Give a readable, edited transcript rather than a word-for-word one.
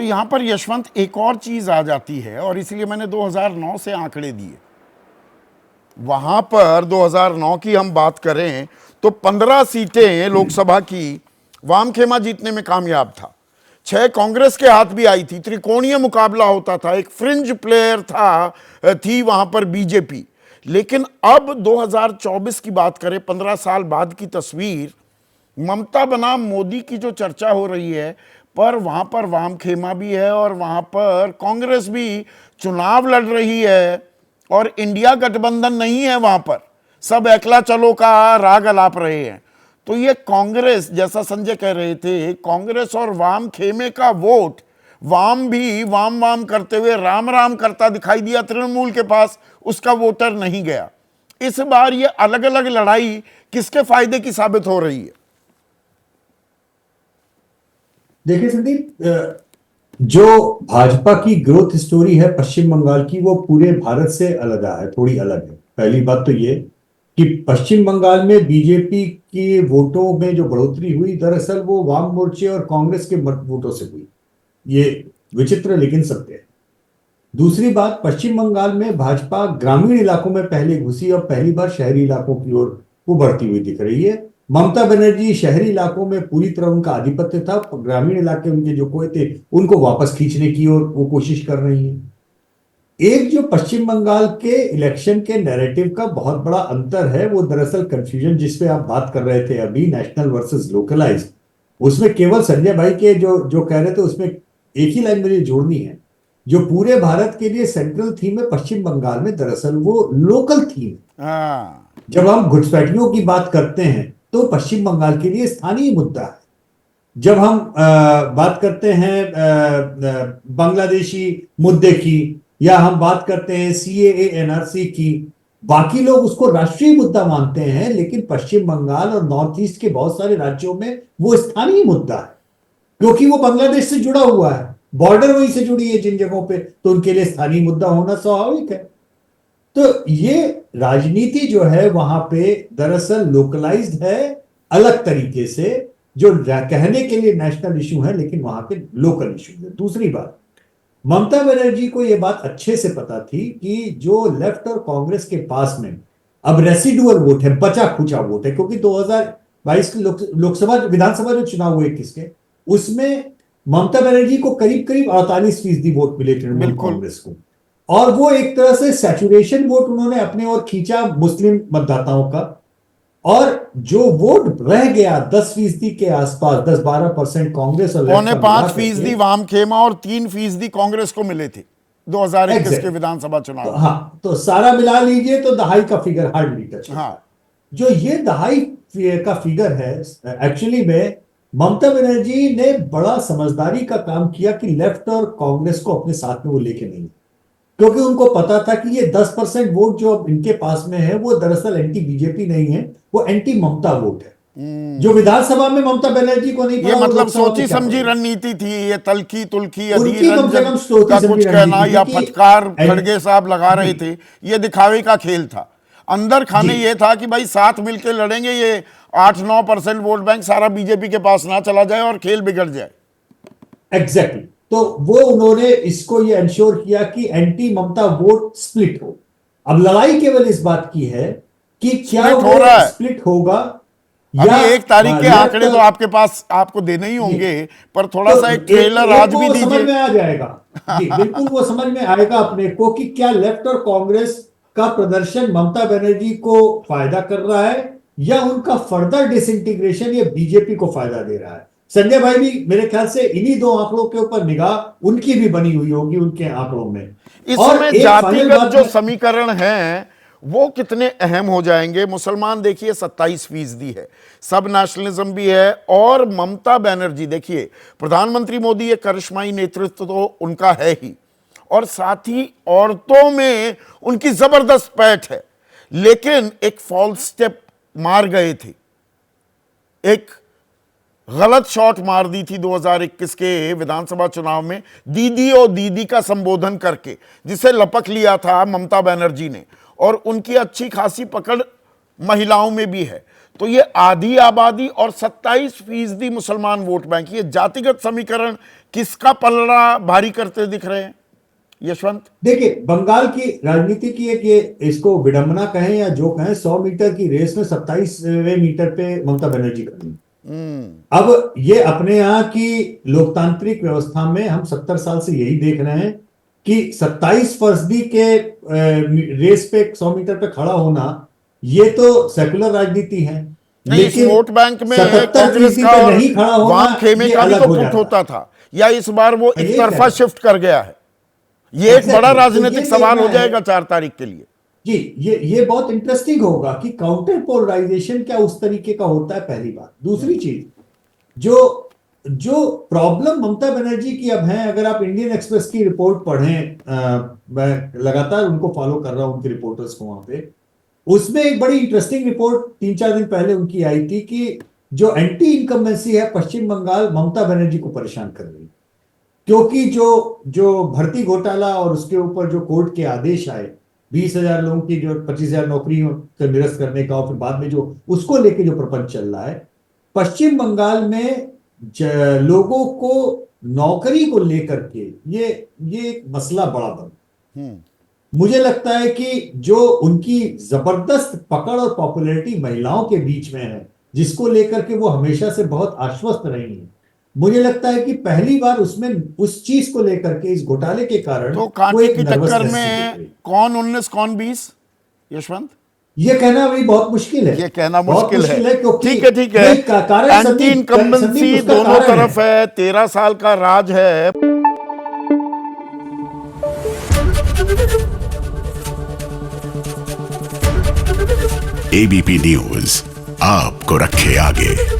तो यहां पर यशवंत एक और चीज आ जाती है, और इसलिए मैंने 2009 से आंकड़े दिए। वहां पर 2009 की हम बात करें तो 15 सीटें लोकसभा की वामखेमा जीतने में कामयाब था, 6 कांग्रेस के हाथ भी आई थी, त्रिकोणीय मुकाबला होता था, एक फ्रिंज प्लेयर थी वहां पर बीजेपी। लेकिन अब 2024 की बात करें, 15 साल बाद की तस्वीर, ममता बनाम मोदी की जो चर्चा हो रही है, पर वहां पर वामखेमा भी है और वहां पर कांग्रेस भी चुनाव लड़ रही है, और इंडिया गठबंधन नहीं है, वहां पर सब एकला चलो का राग अलाप रहे हैं। तो ये कांग्रेस, जैसा संजय कह रहे थे, कांग्रेस और वाम खेमे का वोट, वाम भी वाम वाम करते हुए राम राम करता दिखाई दिया तृणमूल के पास, उसका वोटर नहीं गया। इस बार ये अलग अलग लड़ाई किसके फायदे की साबित हो रही है? देखिए संदीप, जो भाजपा की ग्रोथ स्टोरी है पश्चिम बंगाल की, वो पूरे भारत से अलग है, थोड़ी अलग है। पहली बात तो ये कि पश्चिम बंगाल में बीजेपी के वोटों में जो बढ़ोतरी हुई, दरअसल वो वाम मोर्चे और कांग्रेस के वोटों से हुई। ये विचित्र लेकिन सत्य है। दूसरी बात, पश्चिम बंगाल में भाजपा ग्रामीण इलाकों में पहले घुसी और पहली बार शहरी इलाकों की ओर वो बढ़ती हुई दिख रही है। ममता बनर्जी शहरी इलाकों में पूरी तरह उनका आधिपत्य था, ग्रामीण इलाके उनके जो कोई थे उनको वापस खींचने की और वो कोशिश कर रही है। एक जो पश्चिम बंगाल के इलेक्शन के नैरेटिव का बहुत बड़ा अंतर है, वो दरअसल कंफ्यूजन जिसपे आप बात कर रहे थे अभी, नेशनल वर्सेस लोकलाइज, उसमें केवल संजय भाई के जो जो कह रहे थे उसमें एक ही लाइन मुझे जोड़नी है। जो पूरे भारत के लिए सेंट्रल थीम है पश्चिम बंगाल में, दरअसल वो लोकल थीम है। जब हम घुसपैठियों की बात करते हैं तो पश्चिम बंगाल के लिए स्थानीय मुद्दा है। जब हम बात करते हैं बांग्लादेशी मुद्दे की, या हम बात करते हैं सीएए एनआरसी की, बाकी लोग उसको राष्ट्रीय मुद्दा मानते हैं, लेकिन पश्चिम बंगाल और नॉर्थ ईस्ट के बहुत सारे राज्यों में वो स्थानीय मुद्दा है, क्योंकि वो बांग्लादेश से जुड़ा हुआ है, बॉर्डर वहीं से जुड़ी है जिन जगहों पे, तो उनके लिए स्थानीय मुद्दा होना स्वाभाविक है। तो ये राजनीति जो है वहां पे दरअसल लोकलाइज्ड है, अलग तरीके से, जो कहने के लिए नेशनल इशू है लेकिन वहां पे लोकल इशू है। दूसरी बात, ममता बनर्जी को यह बात अच्छे से पता थी कि जो लेफ्ट और कांग्रेस के पास में अब रेसिडुअल वोट है, बचा खुचा वोट है, क्योंकि 2022 के लोकसभा विधानसभा जो चुनाव हुए किसके, उसमें ममता बनर्जी को करीब करीब 48% वोट मिले तृणमूल कांग्रेस को, और वो एक तरह से सैचुरेशन वोट उन्होंने अपने ओर खींचा मुस्लिम मतदाताओं का, और जो वोट रह गया 10% के आसपास, 10-12% कांग्रेस और 5.5% वामखेमा और 3% कांग्रेस को मिले थे 2021 के विधांसभा चुनाव। तो हाँ, तो सारा मिला लीजिए तो दहाई का फिगर हार्डली टच। हाँ, जो ये दहाई का फिगर है, एक्चुअली में ममता बनर्जी ने बड़ा समझदारी का काम किया कि लेफ्ट और कांग्रेस को अपने साथ में वो लेके नहीं, क्योंकि उनको पता था कि ये 10% वोट जो अब इनके पास में है वो दरअसल एंटी बीजेपी नहीं है, वो एंटी ममता वोट है, जो विधानसभा में ममता बनर्जी को नहीं पड़ा। ये मतलब सोची समझी रणनीति थी, ये तलखी तुलखी उनकी कम से कम का कुछ कहना या फटकार खड़गे साहब लगा रहे थे, ये दिखावे का खेल था। अंदर खाने ये था कि भाई साथ मिलकर लड़ेंगे, ये 8-9% वोट बैंक सारा बीजेपी के पास ना चला जाए और खेल बिगड़ जाए। एग्जैक्टली, तो वो उन्होंने इसको ये इंश्योर किया कि एंटी ममता वोट स्प्लिट हो। अब लड़ाई केवल इस बात की है कि क्या वो स्प्लिट होगा, या 1 तारीख के आंकड़े तो आपके पास आपको देने ही होंगे, पर थोड़ा सा एक ट्रेलर आज भी दीजिए। समझ में आ जाएगा जी, बिल्कुल वो समझ में आएगा अपने को कि क्या लेफ्ट और कांग्रेस का प्रदर्शन ममता बनर्जी को फायदा कर रहा है, या उनका फर्दर डिसइंटीग्रेशन ये बीजेपी को फायदा दे रहा है। संजय भाई भी मेरे ख्याल से इन्हीं 2 आंकड़ों के ऊपर निगाह उनकी भी बनी हुई होगी, उनके आंकड़ों में। इसमें जातिगत जो समीकरण है वो कितने अहम हो जाएंगे। मुसलमान देखिए 27% है, सब नेशनलिज्म भी है, और ममता बनर्जी देखिए, प्रधानमंत्री मोदी, ये करिश्माई नेतृत्व तो उनका है ही, और साथ ही औरतों में उनकी जबरदस्त पैठ है। लेकिन एक फॉल्स स्टेप मार गए थे, एक गलत शॉट मार दी थी 2021 के विधानसभा चुनाव में, दीदी और दीदी का संबोधन करके, जिसे लपक लिया था ममता बनर्जी ने, और उनकी अच्छी खासी पकड़ महिलाओं में भी है। तो ये आधी आबादी और 27% मुसलमान वोट बैंक, ये जातिगत समीकरण किसका पलड़ा भारी करते दिख रहे हैं यशवंत? देखिए, बंगाल की राजनीति की एक, ये इसको विडंबना कहें या जो कहें, 100 मीटर की रेस में 27वें मीटर पे ममता बनर्जी खड़ी। अब ये अपने यहाँ की लोकतांत्रिक व्यवस्था में हम 70 साल से यही देख रहे हैं कि 27% के रेस पे 100 मीटर पे खड़ा होना, ये तो सेकुलर राजनीति है। नहीं, इस वोट बैंक में कांग्रेस का और नहीं खड़ा होना, वाम खेमे ये का भी अलग तो हो फुट जाता होता था, या इस बार वो यही एक तरफा कह रहे शिफ्ट कर गया है? ये एक बड़ा तो राजनीतिक ये सवाल हो देखना है। जाएगा 4 तारीख के लिए। जी, ये बहुत इंटरेस्टिंग होगा कि काउंटर पोलराइजेशन क्या उस तरीके का होता है, पहली बात। दूसरी चीज, जो प्रॉब्लम ममता बनर्जी की अब है, अगर आप इंडियन एक्सप्रेस की रिपोर्ट पढ़ें, मैं लगातार उनको फॉलो कर रहा हूं, उनके रिपोर्टर्स को वहां पे, उसमें एक बड़ी इंटरेस्टिंग रिपोर्ट 3-4 दिन पहले उनकी आई थी कि जो एंटी इनकम्बेंसी है पश्चिम बंगाल, ममता बनर्जी को परेशान कर रही है। क्योंकि जो भर्ती घोटाला और उसके ऊपर जो कोर्ट के आदेश आए, 20,000 लोगों की जो 25,000 नौकरियों को निरस्त करने का, और फिर बाद में जो उसको लेके जो प्रपंच चल रहा है पश्चिम बंगाल में, लोगों को नौकरी को लेकर के, ये एक मसला बड़ा बन। मुझे लगता है कि जो उनकी जबरदस्त पकड़ और पॉपुलैरिटी महिलाओं के बीच में है, जिसको लेकर के वो हमेशा से बहुत आश्वस्त रही हैं, मुझे लगता है कि पहली बार उसमें उस चीज को लेकर के, इस घोटाले के कारण, तो वो कांटे एक की टक्कर nervousness में दिख रही। कौन 19 कौन 20 यशवंत? ये कहना अभी बहुत मुश्किल है, ये कहना बहुत मुश्किल है। क्योंकि ठीक है, ठीक है। नहीं, कारण एंटी संदीप इनकम्बेंसी उसका दोनों कारण तरफ है, 13 साल का राज है। एबीपी न्यूज आपको रखे आगे।